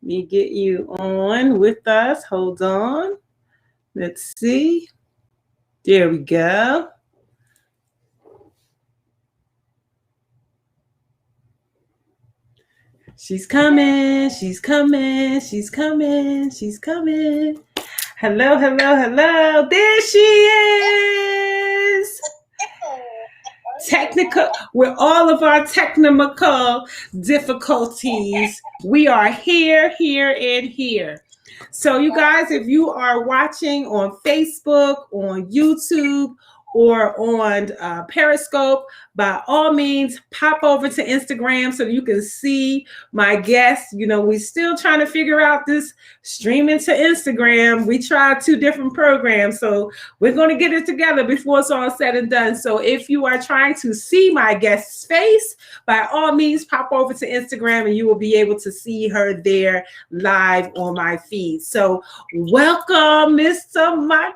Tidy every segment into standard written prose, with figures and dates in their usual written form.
me get you on with us. Hold on. Let's see. There we go. She's coming. She's coming. She's coming. She's coming. Hello, hello, hello. There she is. Technical, with all of our technical difficulties, we are here, and here. So, you guys, if you are watching on Facebook, on YouTube, or on Periscope, by all means, pop over to Instagram so you can see my guests. You know, we're still trying to figure out this streaming to Instagram. We tried 2 different programs, so we're going to get it together before it's all said and done. So if you are trying to see my guest's face, by all means, pop over to Instagram and you will be able to see her there live on my feed. So welcome, Miss Tamaka.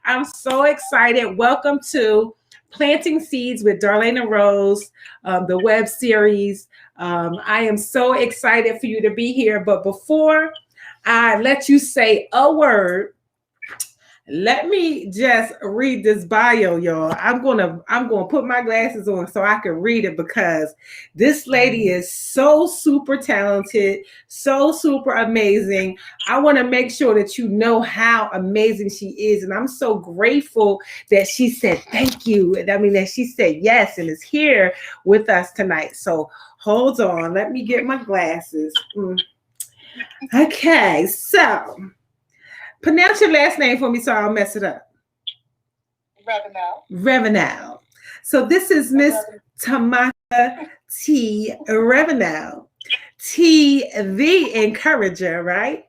I'm so excited. Welcome to Planting Seeds with Darlaina Rose, the web series. I am so excited for you to be here. But before I let you say a word, let me just read this bio, y'all. I'm gonna put my glasses on so I can read it, because this lady is so super talented, so super amazing. I want to make sure that you know how amazing she is, and I'm so grateful that she said thank you. I mean, that she said yes and is here with us tonight. So hold on, let me get my glasses. Okay, so pronounce your last name for me so I don't mess it up. Revenal. So this is Miss Tamaka T. Revenal. T, the encourager, right?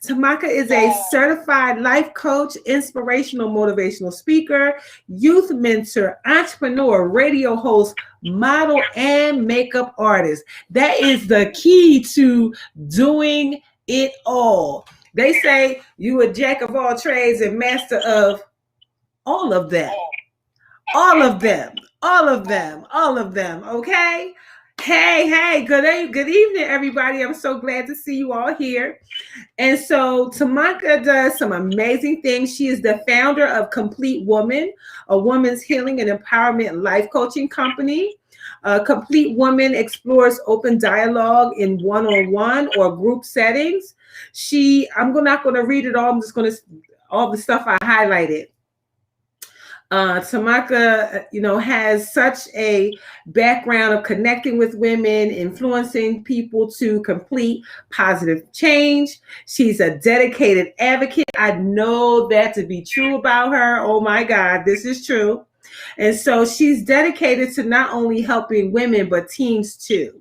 Tamaka is a certified life coach, inspirational motivational speaker, youth mentor, entrepreneur, radio host, model, and makeup artist. That is the key to doing it all. They say you a jack of all trades and master of all of them. All of them. All of them. All of them. Okay? Hey, good evening, everybody. I'm so glad to see you all here. And so Tamaka does some amazing things. She is the founder of Complete Woman, a woman's healing and empowerment life coaching company. Complete Woman explores open dialogue in one-on-one or group settings. I'm not going to read it all. I'm just going to, all the stuff I highlighted. Tamaka, has such a background of connecting with women, influencing people to complete positive change. She's a dedicated advocate. I know that to be true about her. Oh my God, this is true. And so she's dedicated to not only helping women, but teams too.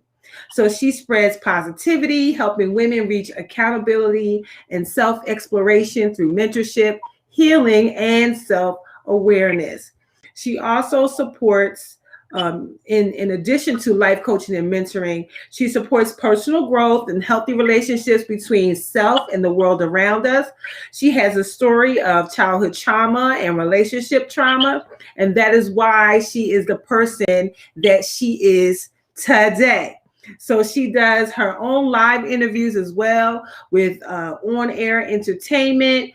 So she spreads positivity, helping women reach accountability and self-exploration through mentorship, healing, and self-awareness. She also supports, in addition to life coaching and mentoring, she supports personal growth and healthy relationships between self and the world around us. She has a story of childhood trauma and relationship trauma, and that is why she is the person that she is today. So she does her own live interviews as well with on-air entertainment.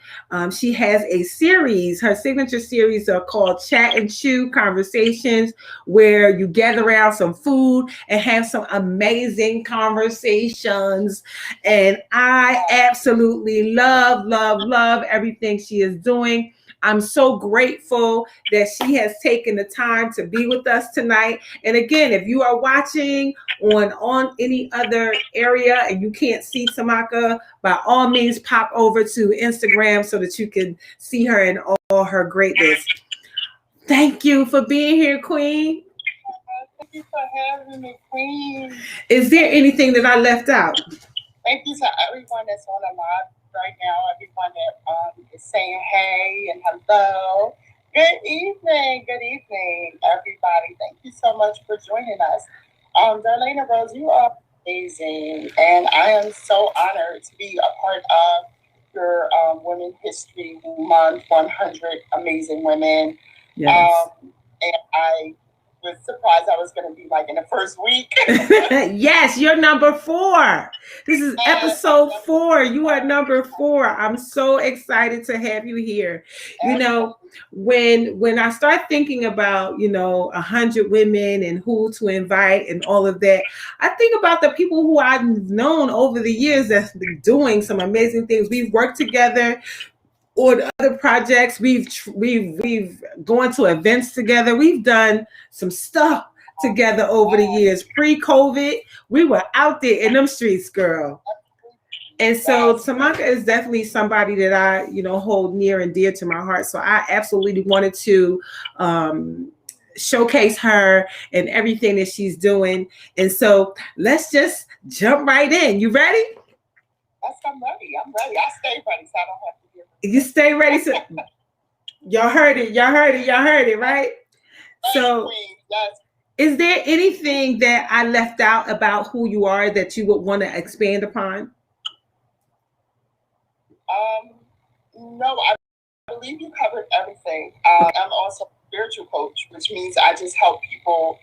She has a series, her signature series are called Chat and Chew Conversations, where you gather around some food and have some amazing conversations. And I absolutely love everything she is doing. I'm so grateful that she has taken the time to be with us tonight. And again, if you are watching on any other area and you can't see Tamaka, by all means, pop over to Instagram so that you can see her in all her greatness. Thank you for being here, Queen. Thank you for having me, Queen. Is there anything that I left out? Thank you to everyone that's on the live right now, everyone that is saying hey and hello. Good evening, everybody. Thank you so much for joining us. Darlaina Rose, you are amazing, and I am so honored to be a part of your Women History Month 100 Amazing Women. Yes. And I was surprised I was going to be like in the first week. Yes, you're number 4. This is episode 4. You are number 4. I'm so excited to have you here. You know, when I start thinking about, 100 women and who to invite and all of that, I think about the people who I've known over the years that's been doing some amazing things. We've worked together or other projects. We've gone to events together. We've done some stuff together over the years. Pre-COVID, we were out there in them streets, girl. And so Tamaka is definitely somebody that I, hold near and dear to my heart. So I absolutely wanted to showcase her and everything that she's doing. And so let's just jump right in. You ready? Yes, I'm ready. I stay ready, so I don't have to get ready. You stay ready. So y'all heard it, right? So yes. Is there anything that I left out about who you are that you would want to expand upon? No, I believe you covered everything. I'm also a spiritual coach, which means I just help people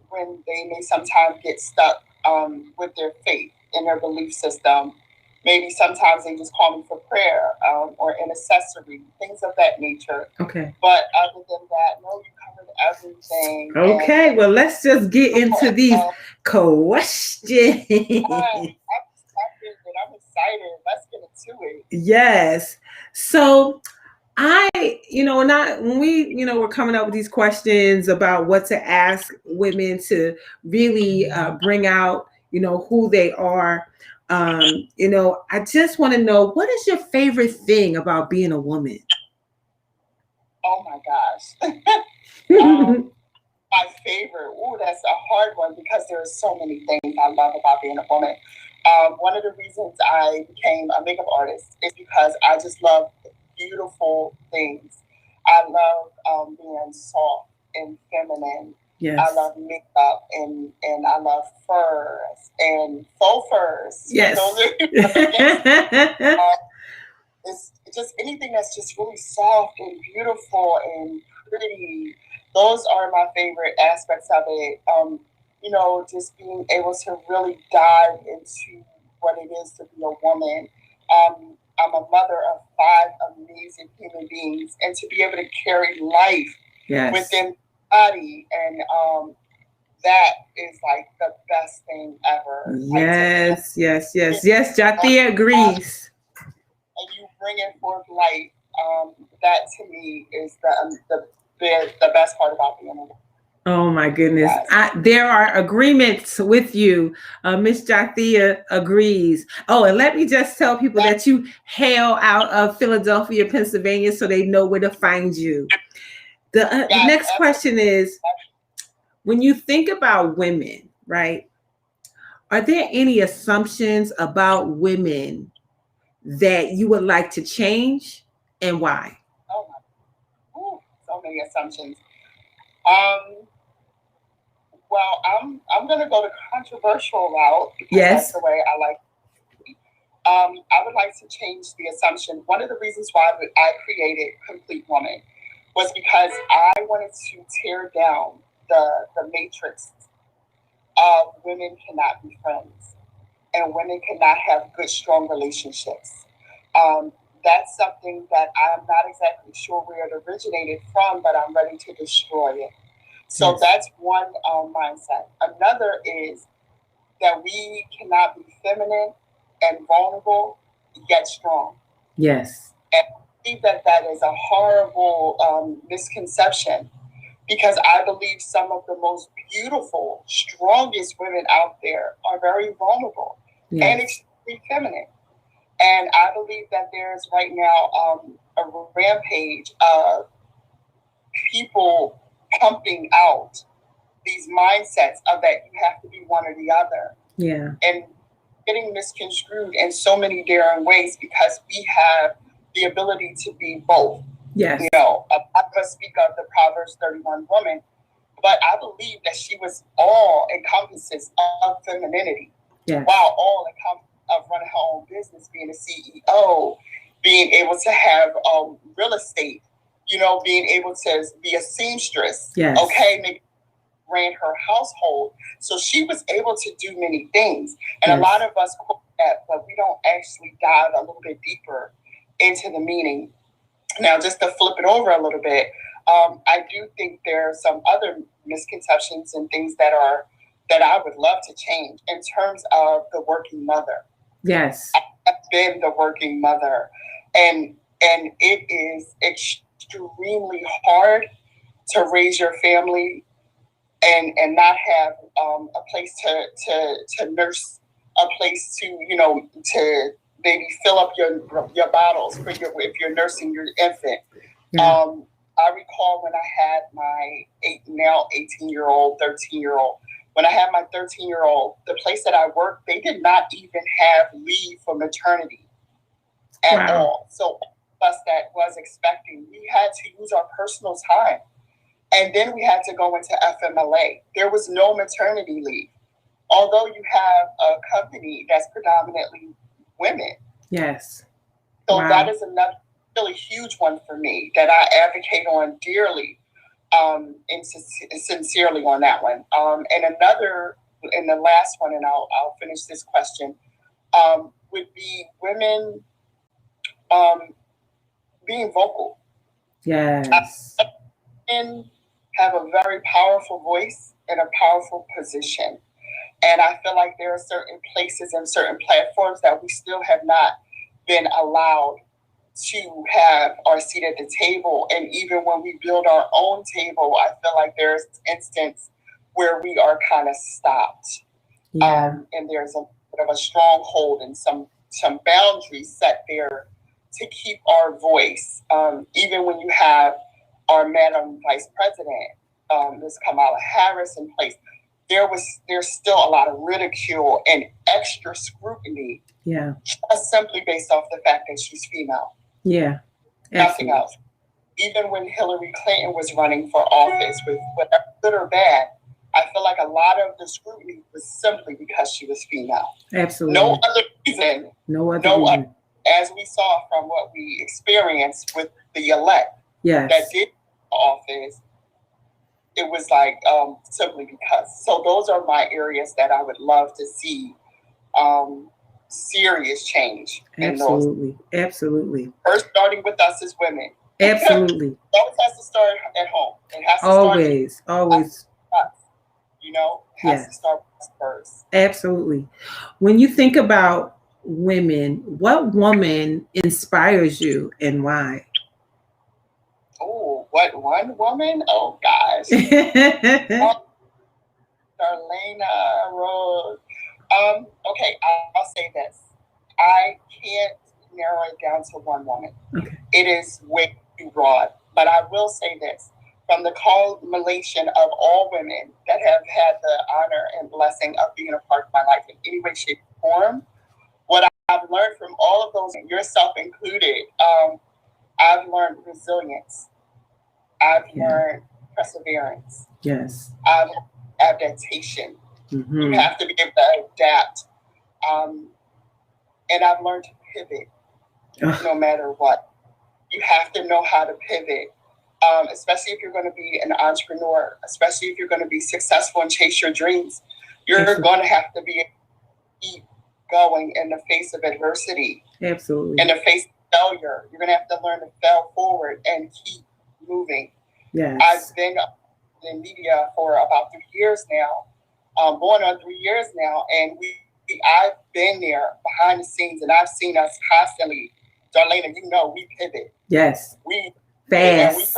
when they may sometimes get stuck with their faith in their belief system. Maybe sometimes they just call me for prayer or intercessory, things of that nature. Okay. But other than that, no, you covered everything. Okay, well, let's just get into these questions. I'm excited. Let's get into it. Yes. So when we, we're coming up with these questions about what to ask women to really bring out, who they are. I just want to know, what is your favorite thing about being a woman? Oh my gosh. My favorite, that's a hard one because there are so many things I love about being a woman. One of the reasons I became a makeup artist is because I just love beautiful things. I love being soft and feminine. Yes. I love makeup and I love furs and faux furs. Yes. It's just anything that's just really soft and beautiful and pretty. Those are my favorite aspects of it. Just being able to really dive into what it is to be a woman. I'm a mother of 5 amazing human beings, and to be able to carry life within the body, and that is like the best thing ever. Yes. Jathia agrees. And you bringing forth life. That to me is the best part about being a woman. Oh my goodness. There are agreements with you. Miss Jathia agrees. Oh, and let me just tell people that you hail out of Philadelphia, Pennsylvania, so they know where to find you. The next question is, when you think about women, right, are there any assumptions about women that you would like to change, and why? So many assumptions. Well, I'm going to go the controversial route because that's the way I like to be. I would like to change the assumption. One of the reasons why I created Complete Woman was because I wanted to tear down the matrix of women cannot be friends and women cannot have good, strong relationships. That's something that I'm not exactly sure where it originated from, but I'm ready to destroy it. So that's one mindset. Another is that we cannot be feminine and vulnerable, yet strong. Yes. And I believe that is a horrible misconception, because I believe some of the most beautiful, strongest women out there are very vulnerable and extremely feminine. And I believe that there's right now a rampage of people pumping out these mindsets of that you have to be one or the other. Yeah. And getting misconstrued in so many different ways, because we have the ability to be both. Yes. I must speak of the Proverbs 31 woman, but I believe that she was all encompasses of femininity. Yes. While all encompasses of running her own business, being a CEO, being able to have real estate, being able to be a seamstress, yes. okay, make ran her household. So she was able to do many things. And a lot of us quote that, but we don't actually dive a little bit deeper into the meaning. Now, just to flip it over a little bit, I do think there are some other misconceptions and things that I would love to change in terms of the working mother. Yes. I've been the working mother, and it is extremely hard to raise your family and not have a place to nurse, a place to to maybe fill up your bottles for if you're nursing your infant. Yeah. I recall when I had my 18-year-old, 13-year-old. When I had my 13-year-old, the place that I worked, they did not even have leave for maternity at all. So us that was expecting, we had to use our personal time. And then we had to go into FMLA. There was no maternity leave. Although you have a company that's predominantly women. Yes. So that is another really huge one for me that I advocate on dearly and sincerely on that one. And another, and the last one, and I'll finish this question, would be women being vocal. Yes. Women have a very powerful voice and a powerful position. And I feel like there are certain places and certain platforms that we still have not been allowed to have our seat at the table. And even when we build our own table, I feel like there's instance where we are kind of stopped. Yeah. And there's a bit of a stronghold and some boundaries set there to keep our voice. Even when you have our Madam Vice President, Ms. Kamala Harris in place, there's still a lot of ridicule and extra scrutiny. Yeah. Just simply based off the fact that she's female. Yeah. Nothing else. Even when Hillary Clinton was running for office, with whatever good or bad, I feel like a lot of the scrutiny was simply because she was female. Absolutely. No other reason. No other reason. As we saw from what we experienced with the elect that did office, it was like simply because. So those are my areas that I would love to see serious change. Absolutely. Absolutely. First, starting with us as women. Absolutely. It always has to start at home. It has to always. start it has to start with us first. Absolutely. When you think about women, what woman inspires you and why? Oh, what one woman? Oh gosh. Darlaina Rose. Okay, I'll say this. I can't narrow it down to one woman. Okay. It is way too broad. But I will say this. From the culmination of all women that have had the honor and blessing of being a part of my life in any way, shape, or form, what I've learned from all of those, yourself included, I've learned resilience. I've learned perseverance. Yes. I've learned adaptation. Mm-hmm. You have to be able to adapt. And I've learned to pivot no matter what. You have to know how to pivot, especially if you're going to be an entrepreneur, especially if you're going to be successful and chase your dreams. You're going to have to be able to keep going in the face of adversity. Absolutely. In the face of failure. You're going to have to learn to fail forward and keep moving. Yes. I've been in media for about 3 years now, going on 3 years now, and I've been there behind the scenes, and I've seen us constantly. Darlaina, we pivot. Yes. We fast.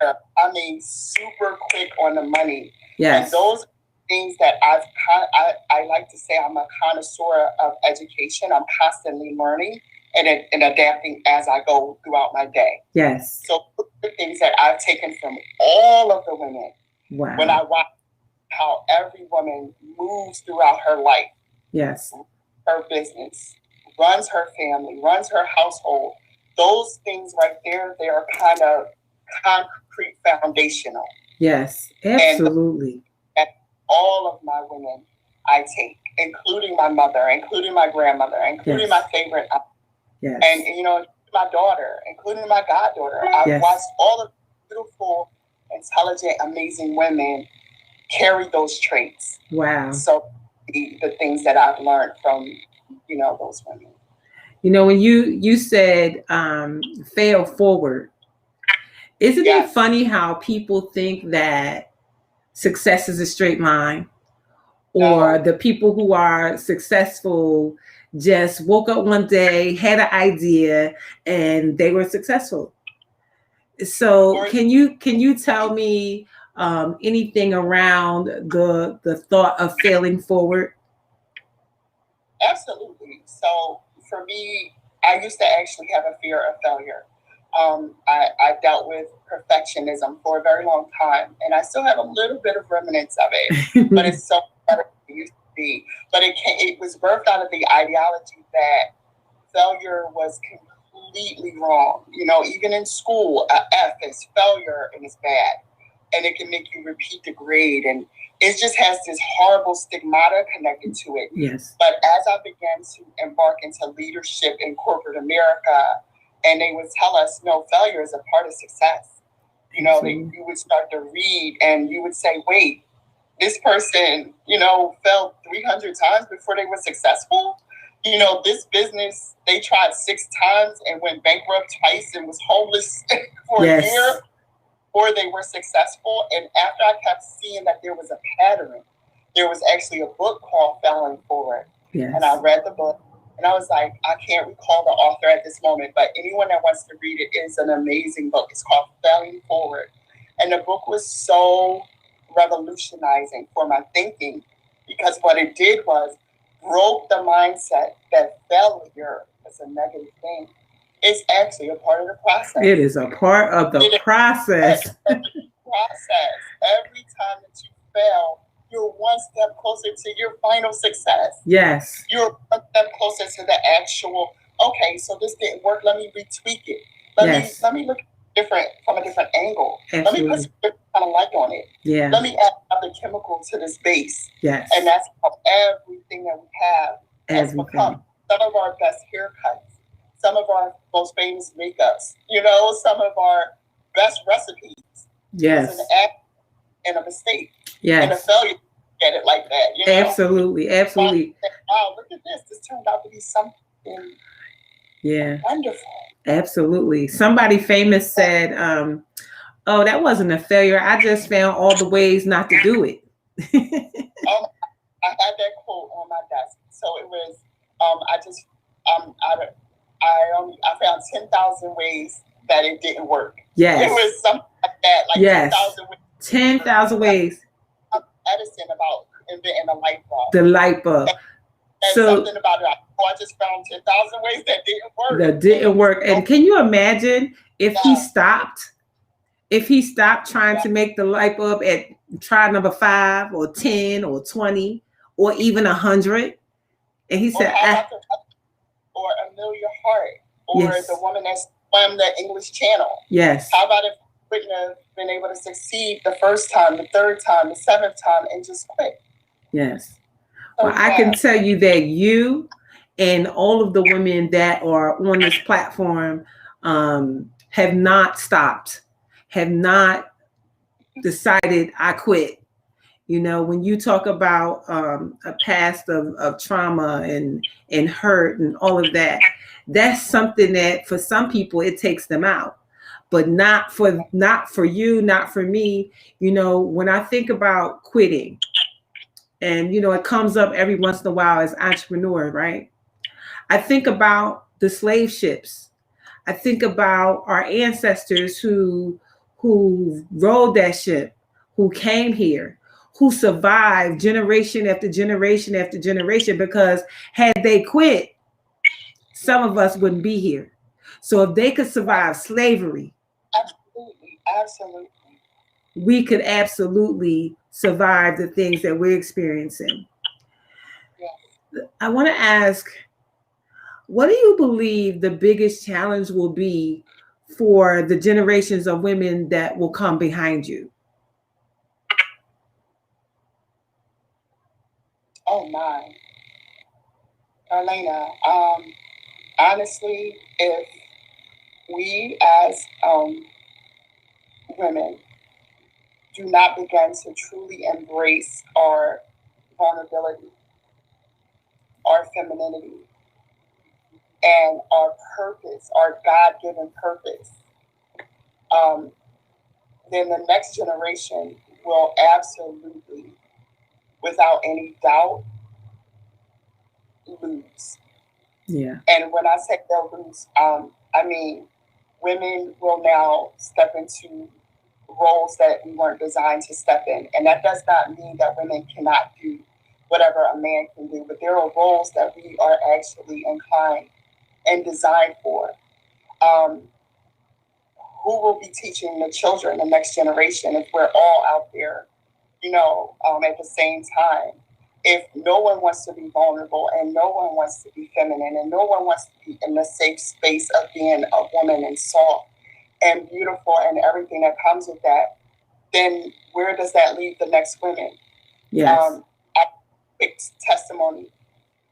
I mean, super quick on the money. Yes. And those things that I like to say, I'm a connoisseur of education. I'm constantly learning and adapting as I go throughout my day. Yes. So the things that I've taken from all of the women. Wow. When I watch how every woman moves throughout her life. Yes. Her business, runs her family, runs her household. Those things right there, they are kind of concrete foundational. Yes, absolutely. And all of my women I take, including my mother, including my grandmother, including my favorite aunt. Yes. And, my daughter, including my goddaughter. I've watched all of the beautiful, intelligent, amazing women carry those traits. Wow. So the things that I've learned from, those women. When you said fail forward, isn't it funny how people think that success is a straight line, or the people who are successful just woke up one day, had an idea, and they were successful? So can you tell me anything around the thought of failing forward? Absolutely. So for me, I used to actually have a fear of failure. I dealt with perfectionism for a very long time, and I still have a little bit of remnants of it, but it's so better than it used to be. But it was birthed out of the ideology that failure was completely wrong. Even in school, a F is failure and it's bad, and it can make you repeat the grade, and it just has this horrible stigmata connected to it. Yes. But as I began to embark into leadership in corporate America, and they would tell us, no, failure is a part of success. You would start to read and you would say, wait, this person, failed 300 times before they were successful. This business, they tried 6 times and went bankrupt twice and was homeless for a year before they were successful. And after I kept seeing that there was a pattern, there was actually a book called Failing Forward. Yes. And I read the book. And I was like, I can't recall the author at this moment, but anyone that wants to read it, is an amazing book. It's called Failing Forward. And the book was so revolutionizing for my thinking, because what it did was broke the mindset that failure is a negative thing. It's actually a part of the process. It is a part of the process. Every time that you fail, you're one step closer to your final success. Yes. You're one step closer to the actual, okay, so this didn't work. Let me retweak it. Let me look from a different angle. Absolutely. Let me put some different kind of light on it. Yeah. Let me add another chemical to this base. Yes. And that's how everything that we have has become. Some of our best haircuts, some of our most famous makeups, some of our best recipes. Yes. It's an act and a mistake. Yes. And a failure. Get it like that. Absolutely. Wow, look at this. This turned out to be something wonderful. Absolutely. Somebody famous said, oh, that wasn't a failure. I just found all the ways not to do it. I had that quote on my desk. So it was, I found 10,000 ways that it didn't work. Yes. It was something like that, like 10,000 ways. 10,000 ways. Edison about inventing a light bulb. The light bulb. And something about it. I just found 10,000 ways that didn't work. And can you imagine if he stopped? If he stopped trying to make the light bulb at try number 5 or 10 or 20 or even 100, and he said, or Amelia Hart, or the woman that swam the English Channel. Yes. How about if we wouldn't have been able to succeed the first time, the third time, the 7th time, and just quit? Yes. Well, I can tell you that you and all of the women that are on this platform have not stopped, have not decided I quit. When you talk about a past of trauma and hurt and all of that, that's something that for some people it takes them out, but not for you, not for me. When I think about quitting, and it comes up every once in a while as entrepreneur, right? I think about the slave ships. I think about our ancestors who rode that ship, who came here, who survived generation after generation after generation, because had they quit, some of us wouldn't be here. So if they could survive slavery, absolutely, we could absolutely survive the things that we're experiencing. Yeah. I want to ask, what do you believe the biggest challenge will be for the generations of women that will come behind you? Oh my, Darlaina, honestly, if we as women do not begin to truly embrace our vulnerability, our femininity, and our purpose, our God-given purpose, then the next generation will absolutely, without any doubt, lose. Yeah. And when I say they'll lose, I mean women will now step into roles that we weren't designed to step in. And that does not mean that women cannot do whatever a man can do, but there are roles that we are actually inclined and designed for. Who will be teaching the children, the next generation, if we're all out there, at the same time? If no one wants to be vulnerable and no one wants to be feminine and no one wants to be in the safe space of being a woman and soft and beautiful and everything that comes with that, then where does that leave the next women? Yes. I picked testimony.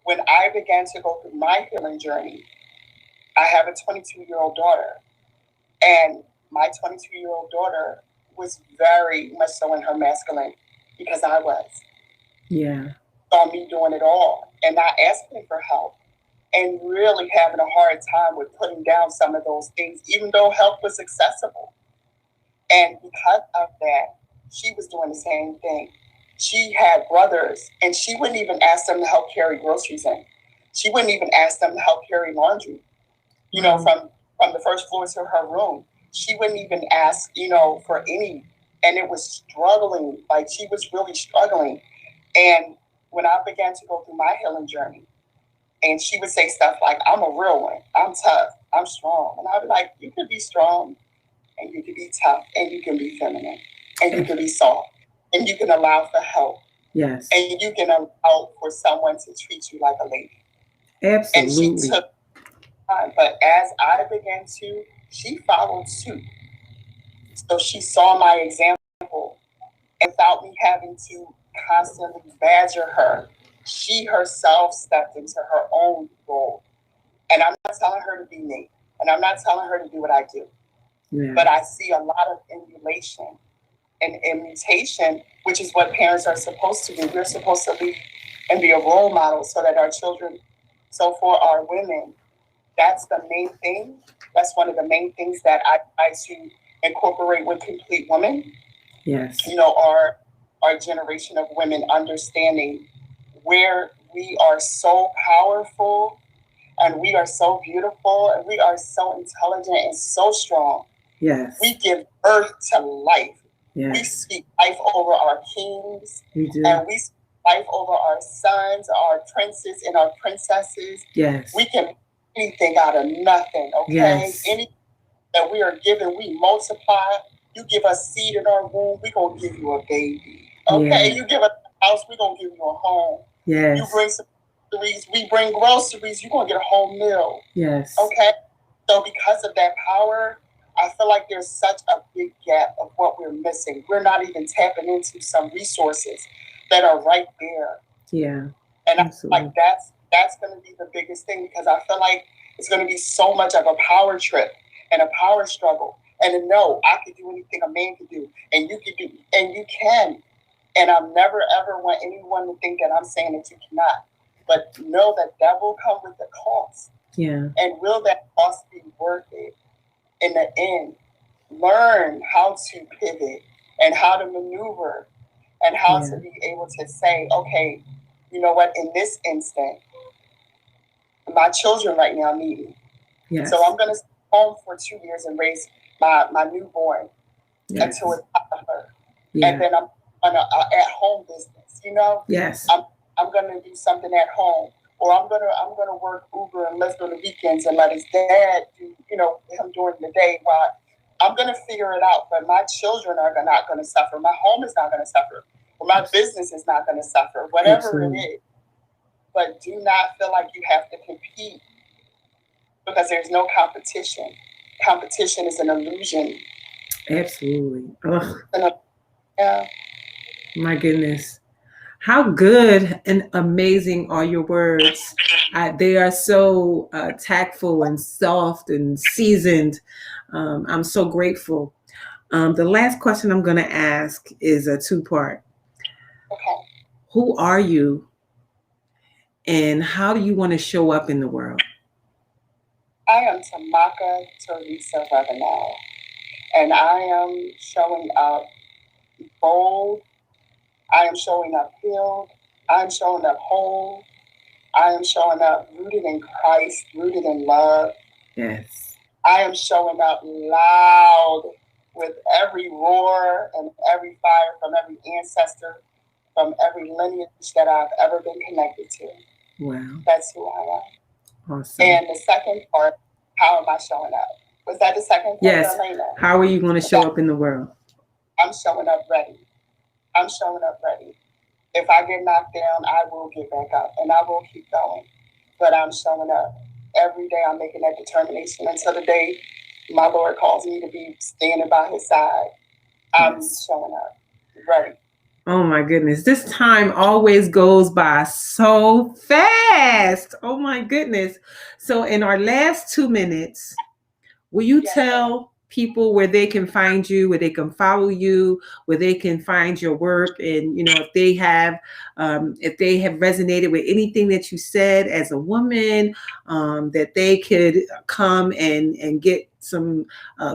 When I began to go through my healing journey, I have a 22-year-old daughter. And my 22-year-old daughter was very much so in her masculine because I was. Yeah. Saw me doing it all and not asking for help and really having a hard time with putting down some of those things, even though help was accessible. And because of that, she was doing the same thing. She had brothers and she wouldn't even ask them to help carry groceries in. She wouldn't even ask them to help carry laundry, from the first floor to her room. She wouldn't even ask, for any, and it was struggling, like she was really struggling. And when I began to go through my healing journey, and she would say stuff like, I'm a real one, I'm tough, I'm strong. And I'd be like, you can be strong, and you can be tough, and you can be feminine, and you can be soft, and you can allow for help. Yes. And you can allow for someone to treat you like a lady. Absolutely. And she took time, but as I began to, she followed suit. So she saw my example, and without me having to constantly badger her, she herself stepped into her own role. And I'm not telling her to be me, and I'm not telling her to do what I do. Yeah. But I see a lot of emulation and imitation, which is what parents are supposed to do. We're supposed to lead and be a role model so that our children, so for our women, that's the main thing. That's one of the main things that I try to incorporate with Complete Women. Yes. Our generation of women understanding where we are so powerful and we are so beautiful and we are so intelligent and so strong. Yes. We give birth to life. Yes. We speak life over our kings. We do. And we speak life over our sons, our princes, and our princesses. Yes. We can make anything out of nothing, okay? Yes. Anything that we are given, we multiply. You give us seed in our womb, we're going to give you a baby. Okay? Yeah. You give us a house, we're going to give you a home. Yes. You bring some groceries, we bring groceries, you're going to get a whole meal. Yes. Okay? So because of that power, I feel like there's such a big gap of what we're missing. We're not even tapping into some resources that are right there. Yeah. And I feel like that's going to be the biggest thing, because I feel like it's going to be so much of a power trip and a power struggle. And to know I could do anything a man can do, and you can do, and you can. And I never ever want anyone to think that I'm saying that you cannot. But know that will come with the cost. Yeah. And will that cost be worth it? In the end, learn how to pivot and how to maneuver and how to be able to say, okay, you know what, in this instant, my children right now need me. Yes. So I'm going to stay home for 2 years and raise my newborn until it's toddler. Yeah. And then I'm on an at-home business, Yes. I'm going to do something at home. Or I'm gonna work Uber and Lyft on the weekends and let his dad do, him during the day. While I'm gonna figure it out. But my children are not gonna suffer. My home is not gonna suffer. Or my business is not gonna suffer. Whatever Absolutely. It is. But do not feel like you have to compete, because there's no competition. Competition is an illusion. Absolutely. Ugh. Yeah. My goodness. How good and amazing are your words? They are so tactful and soft and seasoned. I'm so grateful. The last question I'm going to ask is a two-part. Okay. Who are you, and how do you want to show up in the world? I am Tamaka Teresa Revenal, and I am showing up bold. I am showing up healed. I am showing up whole. I am showing up rooted in Christ, rooted in love. Yes. I am showing up loud with every roar and every fire from every ancestor, from every lineage that I've ever been connected to. Wow. That's who I am. Awesome. And the second part, how am I showing up? Was that the second part? Yes. Darlaina? How are you going to show up in the world? I'm showing up ready. I'm showing up ready. If I get knocked down, I will get back up and I will keep going. But I'm showing up. Every day I'm making that determination until the day my Lord calls me to be standing by his side. I'm showing up. Ready. Oh my goodness. This time always goes by so fast. Oh my goodness. So in our last 2 minutes, will you tell people where they can find you, where they can follow you, where they can find your work, and if they have resonated with anything that you said as a woman, that they could come and get some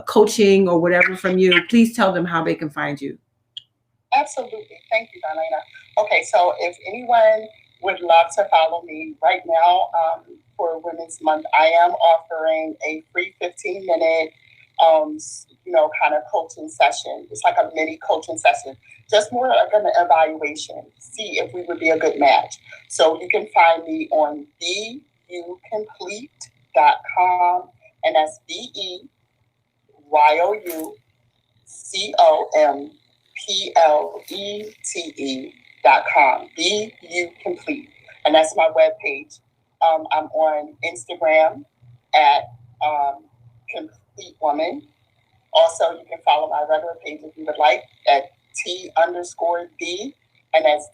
coaching or whatever from you? Please tell them how they can find you. Absolutely. Thank you, Darlaina. Okay, so if anyone would love to follow me right now for Women's Month, I am offering a free 15-minute, kind of coaching session. It's like a mini coaching session, just more like an evaluation, see if we would be a good match. So you can find me on beyoucomplete.com, and that's BEYOUCOMPLETE.com. Be You Complete. And that's my webpage. I'm on Instagram at Complete Woman. Also, you can follow my regular page if you would like at T_D, and that's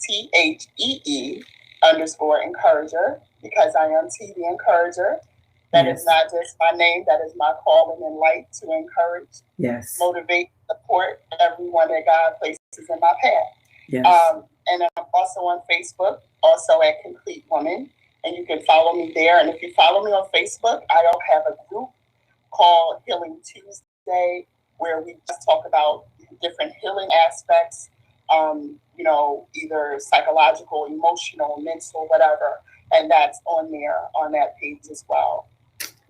THEE_encourager, because I am T the Encourager. That is not just my name, that is my calling in life to encourage, motivate, support everyone that God places in my path. And I'm also on Facebook, also at Complete Woman, and you can follow me there. And if you follow me on Facebook, I don't have a group called Healing Tuesday, where we just talk about different healing aspects, either psychological, emotional, mental, whatever. And that's on there, on that page as well.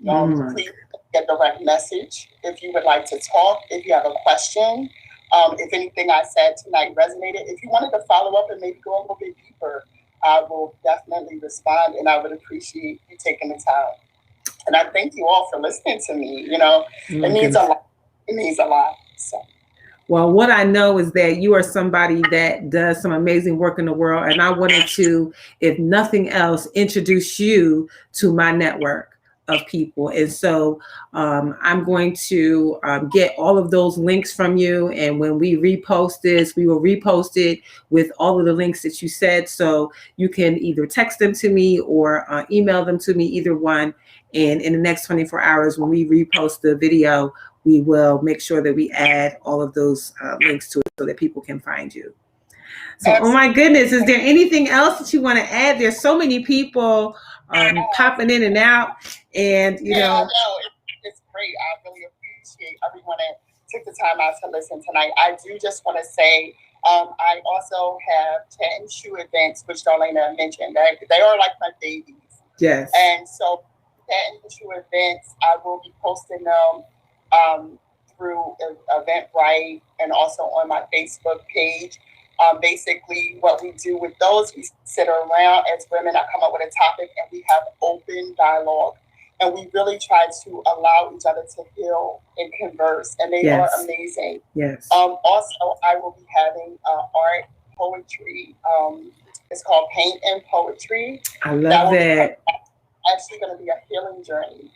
Please get the direct message if you would like to talk, if you have a question, if anything I said tonight resonated. If you wanted to follow up and maybe go a little bit deeper, I will definitely respond, and I would appreciate you taking the time. And I thank you all for listening to me. It means a lot. It means a lot. So. Well, what I know is that you are somebody that does some amazing work in the world, and I wanted to, if nothing else, introduce you to my network of people. And so I'm going to get all of those links from you, and when we repost this, we will repost it with all of the links that you said, so you can either text them to me or email them to me, either one. And in the next 24 hours, when we repost the video, we will make sure that we add all of those links to it so that people can find you. So, oh my goodness, is there anything else that you want to add? There's so many people popping in and out, and I know it's great. I really appreciate everyone that took the time out to listen tonight. I do just want to say, I also have Chat and Shoe events, which Darlaina mentioned. They are like my babies. Yes. And so Chat and Shoe events, I will be posting them through Eventbrite and also on my Facebook page. Basically, what we do with those, we sit around as women. I come up with a topic and we have open dialogue. And we really try to allow each other to heal and converse. And they are amazing. Yes. Also, I will be having art, poetry. It's called Paint and Poetry. I love that. Actually going to be a healing journey.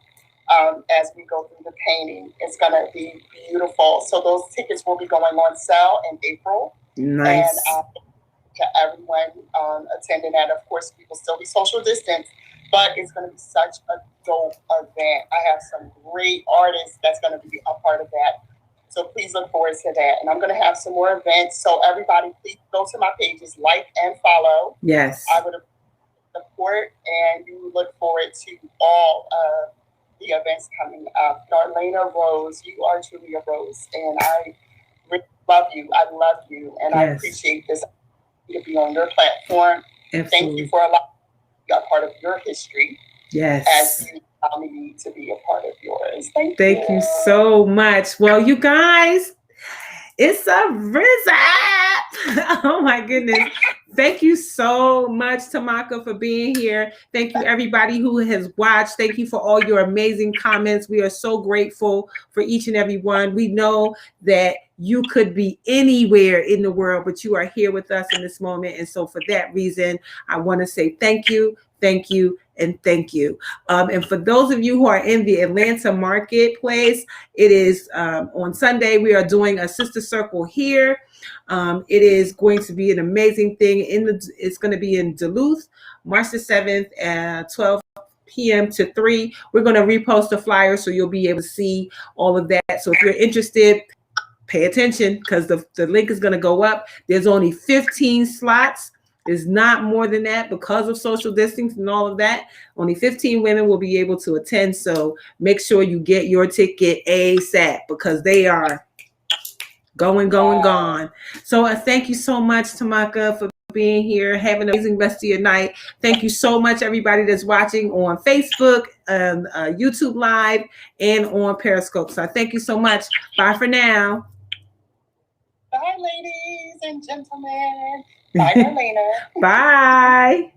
As we go through the painting, it's going to be beautiful. So those tickets will be going on sale in April. Nice. And to everyone attending that, of course, we will still be social distance, but it's going to be such a dope event. I have some great artists that's going to be a part of that. So please look forward to that. And I'm going to have some more events. So everybody, please go to my pages, like and follow. Yes. I would support, and you look forward to all of the events coming up. Darlaina Rose, you are truly a rose. And I really love you. I love you. And I appreciate this to be on your platform. Absolutely. Thank you for allowing me to be a part of your history. Yes. As you allow me to be a part of yours. Thank you so much. Well, you guys, it's a wrap. Oh my goodness. Thank you so much, Tamaka, for being here. Thank you, everybody who has watched. Thank you for all your amazing comments. We are so grateful for each and every one. We know that you could be anywhere in the world, but you are here with us in this moment. And so for that reason, I want to say thank you, and thank you. And for those of you who are in the Atlanta marketplace, it is on Sunday. We are doing a sister circle here. It is going to be an amazing thing. It's going to be in Duluth, March the 7th at 12 p.m. to 3. We're going to repost the flyer so you'll be able to see all of that. So if you're interested, pay attention because the link is going to go up. There's only 15 slots. There's not more than that because of social distancing and all of that. Only 15 women will be able to attend. So make sure you get your ticket ASAP because they are gone. So thank you so much, Tamaka, for being here. Have an amazing rest of your night. Thank you so much, everybody that's watching on Facebook, YouTube Live, and on Periscope. So thank you so much. Bye for now. Bye, ladies and gentlemen. Bye, Darlaina. Bye.